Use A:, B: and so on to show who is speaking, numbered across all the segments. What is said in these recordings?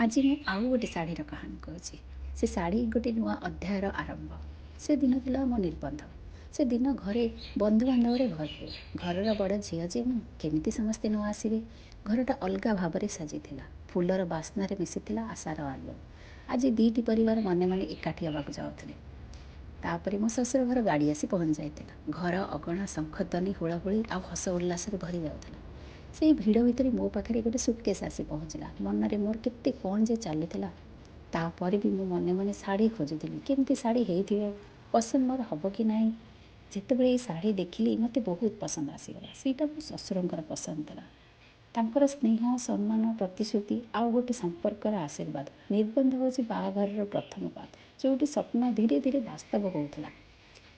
A: ଆଜି ମୁଁ ଆଉ ଗୋଟେ ଶାଢ଼ୀର କାହାଣୀ କହୁଛି। ସେ ଶାଢ଼ୀ ଗୋଟେ ନୂଆ ଅଧ୍ୟାୟର ଆରମ୍ଭ। ସେ ଦିନ ଥିଲା ମୋ ନିର୍ବନ୍ଧ। ସେ ଦିନ ଘରେ ବନ୍ଧୁବାନ୍ଧବରେ ଭରପୁର। ଘରର ବଡ଼ ଝିଅ ଯେ ମୁଁ, କେମିତି ସମସ୍ତେ ନ ଆସିବେ। ଘରଟା ଅଲଗା ଭାବରେ ସାଜିଥିଲା। ଫୁଲର ବାସ୍ନାରେ ମିଶିଥିଲା ଆଶାର ଆଲୋ। ଆଜି ଦୁଇଟି ପରିବାର ମନେ ମନେ ଏକାଠି ହେବାକୁ ଯାଉଥିଲେ। ତାପରେ ମୋ ଶ୍ୱଶୁର ଘର ଗାଡ଼ି ଆସି ପହଞ୍ଚି ଯାଇଥିଲା। ଘର ଅଗଣା ଶଙ୍ଖଧ୍ୱନି, ହୁଳହୁଳି ଆଉ ହସ ଉଲ୍ଲାସରେ ଭରି ଯାଉଥିଲା। ସେଇ ଭିଡ଼ ଭିତରେ ମୋ ପାଖରେ ଗୋଟେ ସୁଟକେସ୍ ଆସି ପହଞ୍ଚିଲା। ମନରେ ମୋର କେତେ କ'ଣ ଯେ ଚାଲୁଥିଲା। ତାପରେ ବି ମୁଁ ମନେ ମନେ ଶାଢ଼ୀ ଖୋଜୁଥିଲି। କେମିତି ଶାଢ଼ୀ ହେଇଥିବ, ପସନ୍ଦ ମୋର ହେବ କି ନାହିଁ। ଯେତେବେଳେ ଏଇ ଶାଢ଼ୀ ଦେଖିଲି ମୋତେ ବହୁତ ପସନ୍ଦ ଆସିଗଲା। ସେଇଟା ମୋ ଶ୍ୱଶୁରଙ୍କର ପସନ୍ଦ ଥିଲା। ତାଙ୍କର ସ୍ନେହ, ସମ୍ମାନ, ପ୍ରତିଶ୍ରୁତି ଆଉ ଗୋଟେ ସମ୍ପର୍କର ଆଶୀର୍ବାଦ। ନିର୍ବନ୍ଧ ହେଉଛି ବାହାଘରର ପ୍ରଥମ ପାଦ, ଯେଉଁଠି ସ୍ୱପ୍ନ ଧୀରେ ଧୀରେ ବାସ୍ତବ ହେଉଥିଲା।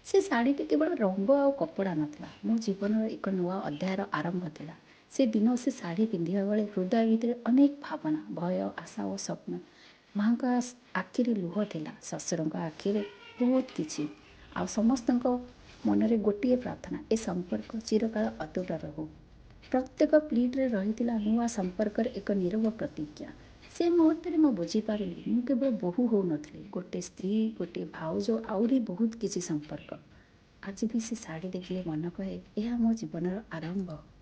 A: ସେ ଶାଢ଼ୀଟି କେବଳ ରଙ୍ଗ ଆଉ କପଡ଼ା ନଥିଲା, ମୋ ଜୀବନର ଏକ ନୂଆ ଅଧ୍ୟାୟର ଆରମ୍ଭ ଥିଲା। ସେ ଦିନ ସେ ଶାଢ଼ୀ ପିନ୍ଧିବା ବେଳେ ହୃଦୟ ଭିତରେ ଅନେକ ଭାବନା, ଭୟ, ଆଶା ଓ ସ୍ୱପ୍ନ। ମାଆଙ୍କ ଆଖିରେ ଲୁହ ଥିଲା, ଶ୍ୱଶୁରଙ୍କ ଆଖିରେ ବହୁତ କିଛି, ଆଉ ସମସ୍ତଙ୍କ ମନରେ ଗୋଟିଏ ପ୍ରାର୍ଥନା, ଏ ସମ୍ପର୍କ ଚିରକାଳ ଅତୁଟ ରହୁ। ପ୍ରତ୍ୟେକ ପ୍ଲିଟ୍ରେ ରହିଥିଲା ନୂଆ ସମ୍ପର୍କର ଏକ ନୀରବ ପ୍ରତିଜ୍ଞା। ସେ ମୁହୂର୍ତ୍ତରେ ମୁଁ ବୁଝିପାରିଲି, ମୁଁ କେବଳ ବୋହୂ ହେଉନଥିଲି, ଗୋଟେ ସ୍ତ୍ରୀ, ଗୋଟିଏ ଭାଉଜ, ଆହୁରି ବହୁତ କିଛି ସମ୍ପର୍କ। ଆଜି ବି ସେ ଶାଢ଼ୀ ଦେଖିଲେ ମନେ କହେ, ଏହା ମୋ ଜୀବନର ଆରମ୍ଭ।